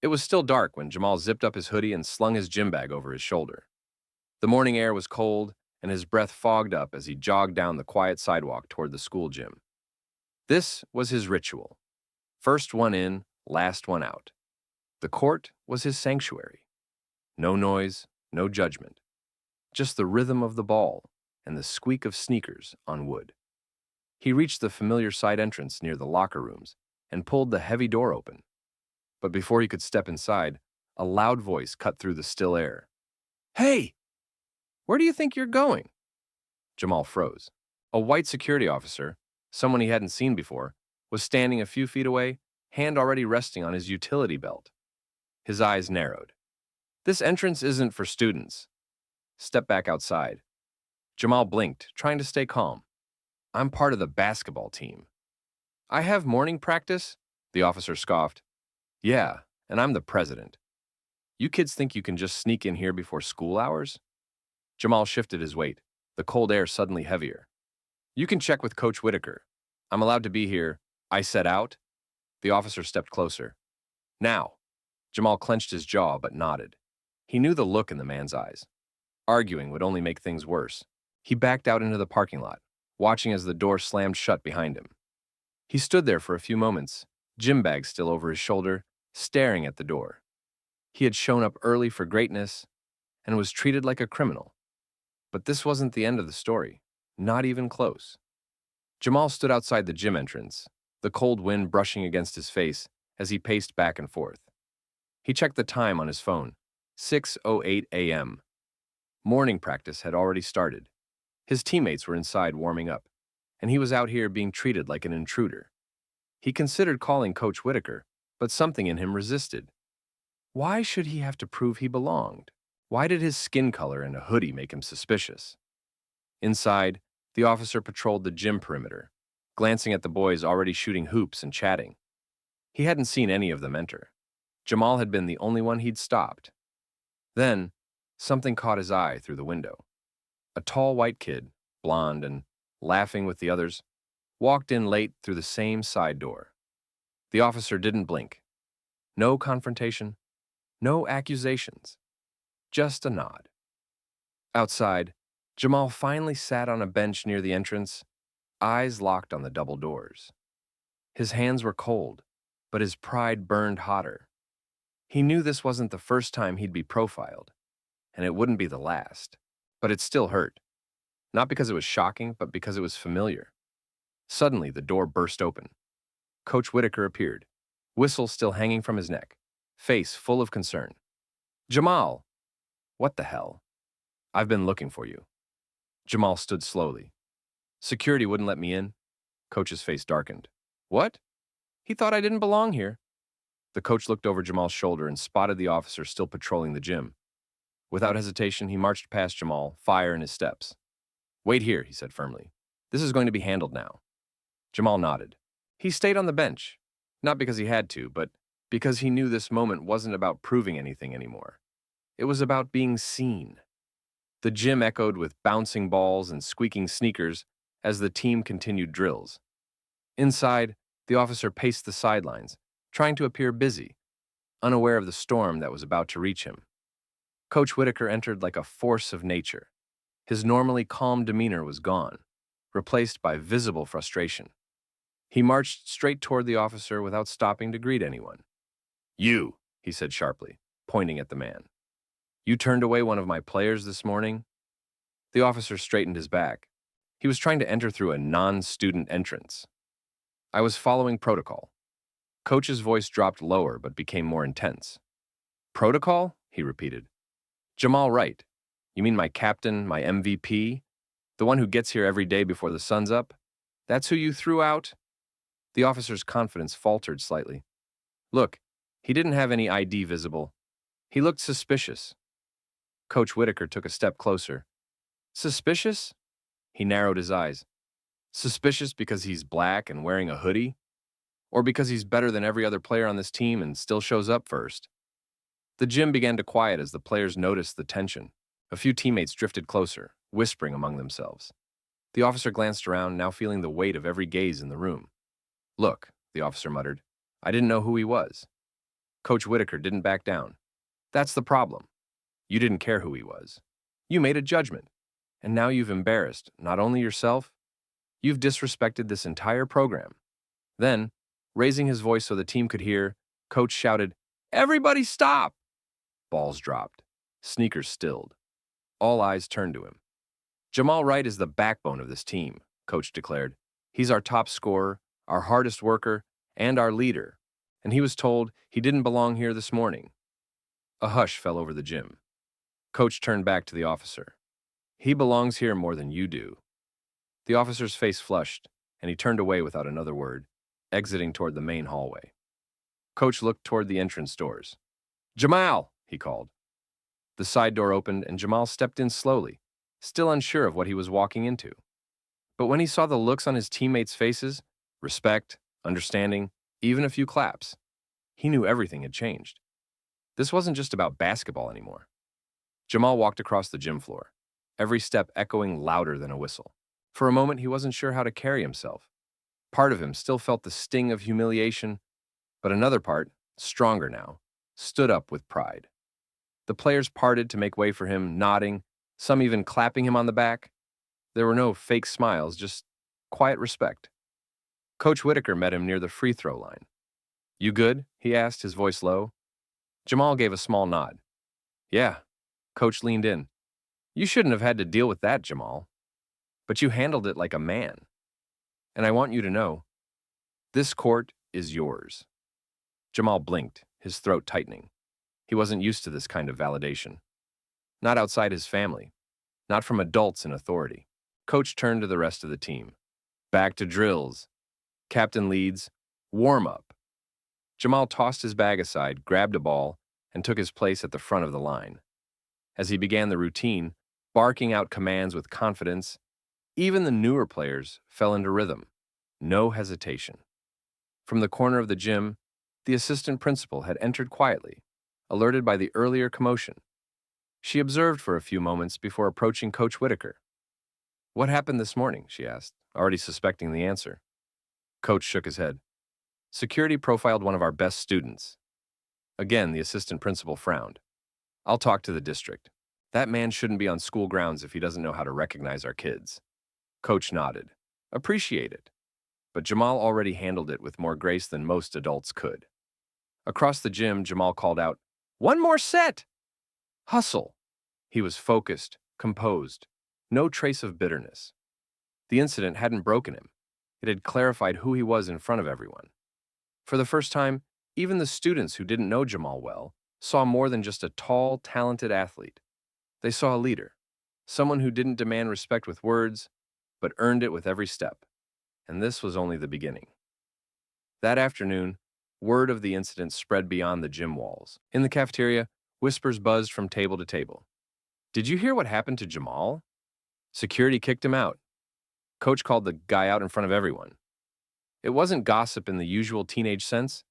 It was still dark when Jamal zipped up his hoodie and slung his gym bag over his shoulder. The morning air was cold, and his breath fogged up as he jogged down the quiet sidewalk toward the school gym. This was his ritual. First one in, last one out. The court was his sanctuary. No noise, no judgment. Just the rhythm of the ball and the squeak of sneakers on wood. He reached the familiar side entrance near the locker rooms and pulled the heavy door open. But before he could step inside, a loud voice cut through the still air. "Hey! Where do you think you're going?" Jamal froze. A white security officer, someone he hadn't seen before, was standing a few feet away, hand already resting on his utility belt. His eyes narrowed. "This entrance isn't for students. Step back outside." Jamal blinked, trying to stay calm. "I'm part of the basketball team." "I have morning practice?" The officer scoffed. "Yeah, and I'm the president. You kids think you can just sneak in here before school hours?" Jamal shifted his weight, the cold air suddenly heavier. "You can check with Coach Whitaker. I'm allowed to be here. I set out." The officer stepped closer. "Now." Jamal clenched his jaw but nodded. He knew the look in the man's eyes. Arguing would only make things worse. He backed out into the parking lot, watching as the door slammed shut behind him. He stood there for a few moments, gym bag still over his shoulder, staring at the door. He had shown up early for greatness and was treated like a criminal. But this wasn't the end of the story, not even close. Jamal stood outside the gym entrance, the cold wind brushing against his face as he paced back and forth. He checked the time on his phone, 6:08 a.m. Morning practice had already started. His teammates were inside warming up, and he was out here being treated like an intruder. He considered calling Coach Whitaker, but something in him resisted. Why should he have to prove he belonged? Why did his skin color and a hoodie make him suspicious? Inside, the officer patrolled the gym perimeter, glancing at the boys already shooting hoops and chatting. He hadn't seen any of them enter. Jamal had been the only one he'd stopped. Then, something caught his eye through the window. A tall white kid, blond and laughing with the others, walked in late through the same side door. The officer didn't blink. No confrontation, no accusations, just a nod. Outside, Jamal finally sat on a bench near the entrance, eyes locked on the double doors. His hands were cold, but his pride burned hotter. He knew this wasn't the first time he'd be profiled, and it wouldn't be the last. But it still hurt. Not because it was shocking, but because it was familiar. Suddenly, the door burst open. Coach Whitaker appeared, whistle still hanging from his neck, face full of concern. "Jamal!" "What the hell?" "I've been looking for you." Jamal stood slowly. "Security wouldn't let me in." Coach's face darkened. "What? He thought I didn't belong here." The coach looked over Jamal's shoulder and spotted the officer still patrolling the gym. Without hesitation, he marched past Jamal, fire in his steps. "Wait here," he said firmly. "This is going to be handled now." Jamal nodded. He stayed on the bench, not because he had to, but because he knew this moment wasn't about proving anything anymore. It was about being seen. The gym echoed with bouncing balls and squeaking sneakers as the team continued drills. Inside, the officer paced the sidelines, trying to appear busy, unaware of the storm that was about to reach him. Coach Whitaker entered like a force of nature. His normally calm demeanor was gone, replaced by visible frustration. He marched straight toward the officer without stopping to greet anyone. "You," he said sharply, pointing at the man. "You turned away one of my players this morning?" The officer straightened his back. He was trying to enter through a non-student entrance. "I was following protocol." Coach's voice dropped lower but became more intense. "Protocol?" he repeated. "Jamal Wright. You mean my captain, my MVP? The one who gets here every day before the sun's up? That's who you threw out?" The officer's confidence faltered slightly. "Look, he didn't have any ID visible. He looked suspicious." Coach Whitaker took a step closer. "Suspicious?" He narrowed his eyes. "Suspicious because he's black and wearing a hoodie? Or because he's better than every other player on this team and still shows up first?" The gym began to quiet as the players noticed the tension. A few teammates drifted closer, whispering among themselves. The officer glanced around, now feeling the weight of every gaze in the room. "Look," the officer muttered, "I didn't know who he was." Coach Whitaker didn't back down. That's the problem. You didn't care who he was. You made a judgment, and now you've embarrassed not only yourself, you've disrespected this entire program. Then, raising his voice so the team could hear, Coach shouted, "Everybody stop!" Balls dropped. Sneakers stilled. All eyes turned to him. Jamal Wright is the backbone of this team, Coach declared. He's our top scorer, our hardest worker, and our leader. And he was told he didn't belong here this morning. A hush fell over the gym. Coach turned back to the officer. He belongs here more than you do. The officer's face flushed, and he turned away without another word, exiting toward the main hallway. Coach looked toward the entrance doors. "Jamal!" he called. The side door opened, and Jamal stepped in slowly, still unsure of what he was walking into. But when he saw the looks on his teammates' faces, respect, understanding, even a few claps, he knew everything had changed. This wasn't just about basketball anymore. Jamal walked across the gym floor, every step echoing louder than a whistle. For a moment, he wasn't sure how to carry himself. Part of him still felt the sting of humiliation, but another part, stronger now, stood up with pride. The players parted to make way for him, nodding, some even clapping him on the back. There were no fake smiles, just quiet respect. Coach Whitaker met him near the free throw line. "You good?" he asked, his voice low. Jamal gave a small nod. "Yeah." Coach leaned in. "You shouldn't have had to deal with that, Jamal. But you handled it like a man. And I want you to know, this court is yours." Jamal blinked, his throat tightening. He wasn't used to this kind of validation. Not outside his family. Not from adults in authority. Coach turned to the rest of the team. "Back to drills. Captain leads. Warm up." Jamal tossed his bag aside, grabbed a ball, and took his place at the front of the line. As he began the routine, barking out commands with confidence, even the newer players fell into rhythm. No hesitation. From the corner of the gym, the assistant principal had entered quietly, alerted by the earlier commotion. She observed for a few moments before approaching Coach Whitaker. "What happened this morning?" she asked, already suspecting the answer. Coach shook his head. "Security profiled one of our best students." Again, the assistant principal frowned. "I'll talk to the district. That man shouldn't be on school grounds if he doesn't know how to recognize our kids." Coach nodded. "Appreciate it." But Jamal already handled it with more grace than most adults could. Across the gym, Jamal called out, "One more set!" "Hustle!" He was focused, composed, no trace of bitterness. The incident hadn't broken him. It had clarified who he was in front of everyone. For the first time, even the students who didn't know Jamal well saw more than just a tall, talented athlete. They saw a leader, someone who didn't demand respect with words, but earned it with every step. And this was only the beginning. That afternoon, word of the incident spread beyond the gym walls. In the cafeteria, whispers buzzed from table to table. "Did you hear what happened to Jamal? Security kicked him out. Coach called the guy out in front of everyone." It wasn't gossip in the usual teenage sense.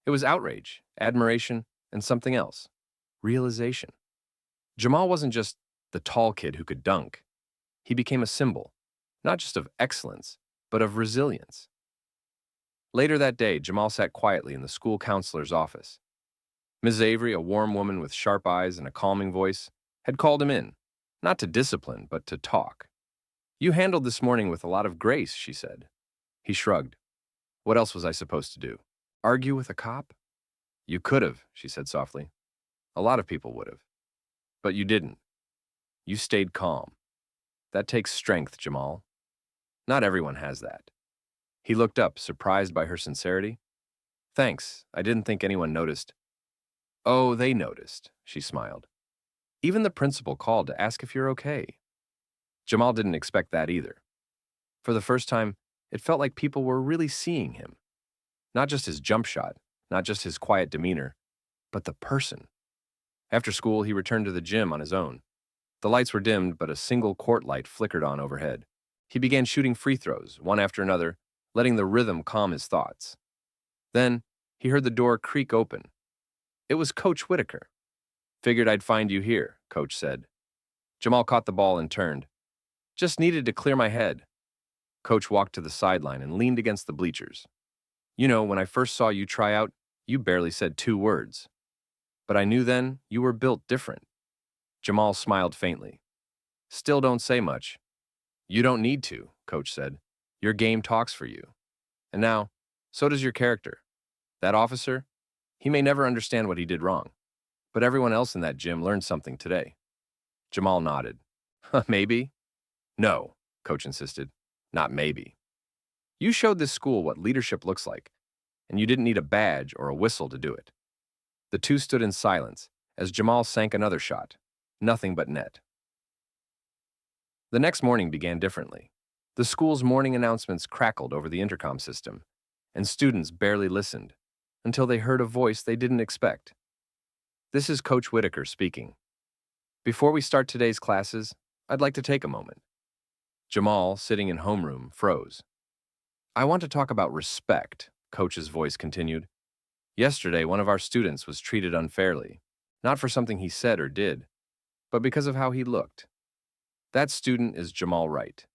It was outrage, admiration, and something else. Realization. Jamal wasn't just the tall kid who could dunk. He became a symbol, not just of excellence, but of resilience. Later that day, Jamal sat quietly in the school counselor's office. Ms. Avery, a warm woman with sharp eyes and a calming voice, had called him in, not to discipline, but to talk. "You handled this morning with a lot of grace," she said. He shrugged. "What else was I supposed to do? Argue with a cop?" "You could have," she said softly. "A lot of people would have. But you didn't. You stayed calm. That takes strength, Jamal. Not everyone has that." He looked up, surprised by her sincerity. "Thanks. I didn't think anyone noticed." "Oh, they noticed," she smiled. "Even the principal called to ask if you're okay." Jamal didn't expect that either. For the first time, it felt like people were really seeing him. Not just his jump shot, not just his quiet demeanor, but the person. After school, he returned to the gym on his own. The lights were dimmed, but a single court light flickered on overhead. He began shooting free throws, one after another, letting the rhythm calm his thoughts. Then, he heard the door creak open. It was Coach Whitaker. "Figured I'd find you here," Coach said. Jamal caught the ball and turned. "Just needed to clear my head." Coach walked to the sideline and leaned against the bleachers. "You know, when I first saw you try out, you barely said 2 words. But I knew then you were built different. Jamal smiled faintly. Still don't say much. You don't need to, Coach said. Your game talks for you. And now, so does your character. That officer, he may never understand what he did wrong, but everyone else in that gym learned something today. Jamal nodded. Maybe? No, Coach insisted. Not maybe. You showed this school what leadership looks like, and you didn't need a badge or a whistle to do it. The two stood in silence as Jamal sank another shot. Nothing but net. The next morning began differently. The school's morning announcements crackled over the intercom system, and students barely listened until they heard a voice they didn't expect. This is Coach Whitaker speaking. Before we start today's classes, I'd like to take a moment. Jamal, sitting in homeroom, froze. I want to talk about respect, Coach's voice continued. Yesterday, one of our students was treated unfairly, not for something he said or did, but because of how he looked. That student is Jamal Wright,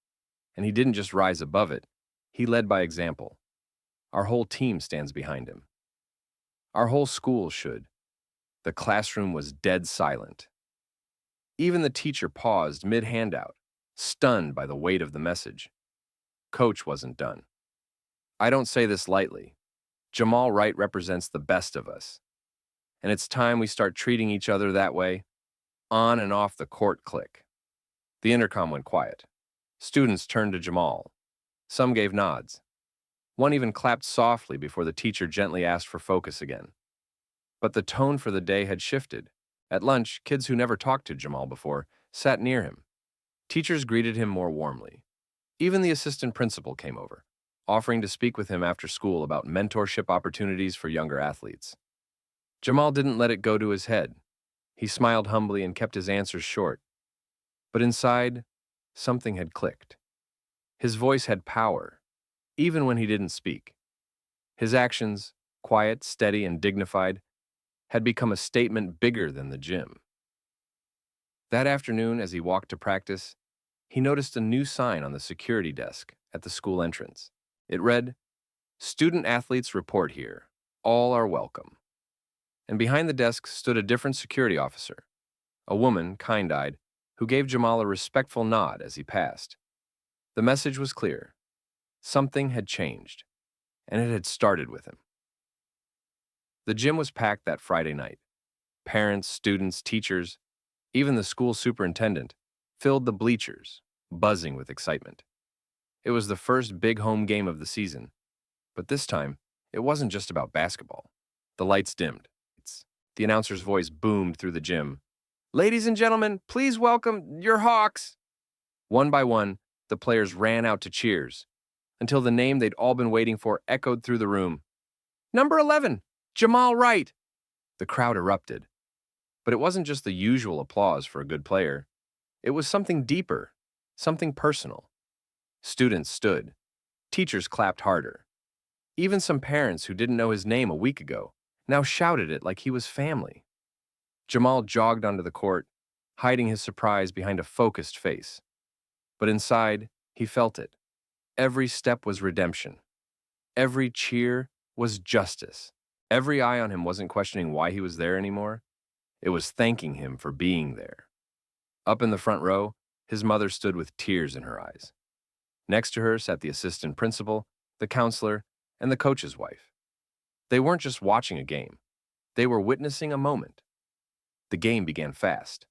and he didn't just rise above it, he led by example. Our whole team stands behind him. Our whole school should. The classroom was dead silent. Even the teacher paused mid-handout, stunned by the weight of the message. Coach wasn't done. I don't say this lightly. Jamal Wright represents the best of us. And it's time we start treating each other that way. On and off the court click. The intercom went quiet. Students turned to Jamal. Some gave nods. One even clapped softly before the teacher gently asked for focus again. But the tone for the day had shifted. At lunch, kids who never talked to Jamal before sat near him. Teachers greeted him more warmly. Even the assistant principal came over, offering to speak with him after school about mentorship opportunities for younger athletes. Jamal didn't let it go to his head. He smiled humbly and kept his answers short. But inside, something had clicked. His voice had power, even when he didn't speak. His actions, quiet, steady, and dignified, had become a statement bigger than the gym. That afternoon, as he walked to practice, he noticed a new sign on the security desk at the school entrance. It read, "Student athletes report here. All are welcome." And behind the desk stood a different security officer, a woman, kind-eyed, who gave Jamal a respectful nod as he passed. The message was clear. Something had changed, and it had started with him. The gym was packed that Friday night. Parents, students, teachers, even the school superintendent filled the bleachers, buzzing with excitement. It was the first big home game of the season, but this time, it wasn't just about basketball. The lights dimmed. The announcer's voice boomed through the gym. "Ladies and gentlemen, please welcome your Hawks." One by one, the players ran out to cheers, until the name they'd all been waiting for echoed through the room. "Number 11, Jamal Wright." The crowd erupted. But it wasn't just the usual applause for a good player. It was something deeper, something personal. Students stood. Teachers clapped harder. Even some parents who didn't know his name a week ago now shouted it like he was family. Jamal jogged onto the court, hiding his surprise behind a focused face. But inside, he felt it. Every step was redemption. Every cheer was justice. Every eye on him wasn't questioning why he was there anymore. It was thanking him for being there. Up in the front row, his mother stood with tears in her eyes. Next to her sat the assistant principal, the counselor, and the coach's wife. They weren't just watching a game. They were witnessing a moment. The game began fast.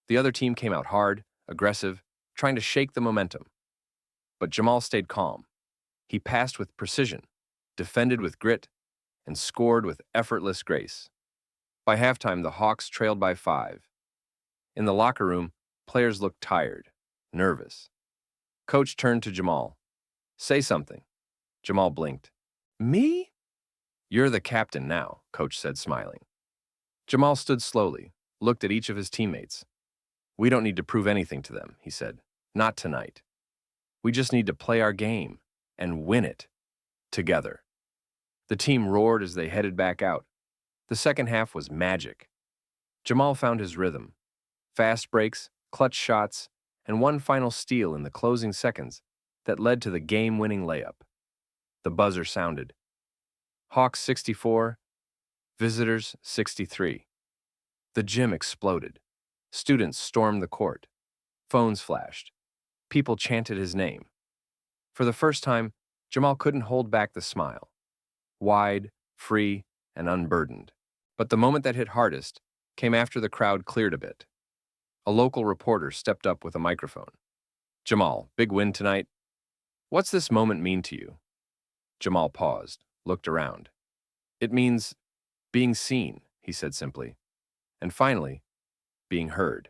The other team came out hard, aggressive, trying to shake the momentum. But Jamal stayed calm. He passed with precision, defended with grit, and scored with effortless grace. By halftime, the Hawks trailed by 5. In the locker room, players looked tired, nervous. Coach turned to Jamal. "Say something." Jamal blinked. "Me?" "You're the captain now," Coach said, smiling. Jamal stood slowly, looked at each of his teammates. "We don't need to prove anything to them," he said. "Not tonight. We just need to play our game and win it together." The team roared as they headed back out. The second half was magic. Jamal found his rhythm. Fast breaks, clutch shots, and one final steal in the closing seconds that led to the game-winning layup. The buzzer sounded. Hawks 64, visitors 63. The gym exploded. Students stormed the court. Phones flashed. People chanted his name. For the first time, Jamal couldn't hold back the smile. Wide, free, and unburdened. But the moment that hit hardest came after the crowd cleared a bit. A local reporter stepped up with a microphone. Jamal, big win tonight. What's this moment mean to you? Jamal paused, looked around. It means being seen, he said simply. And finally, being heard.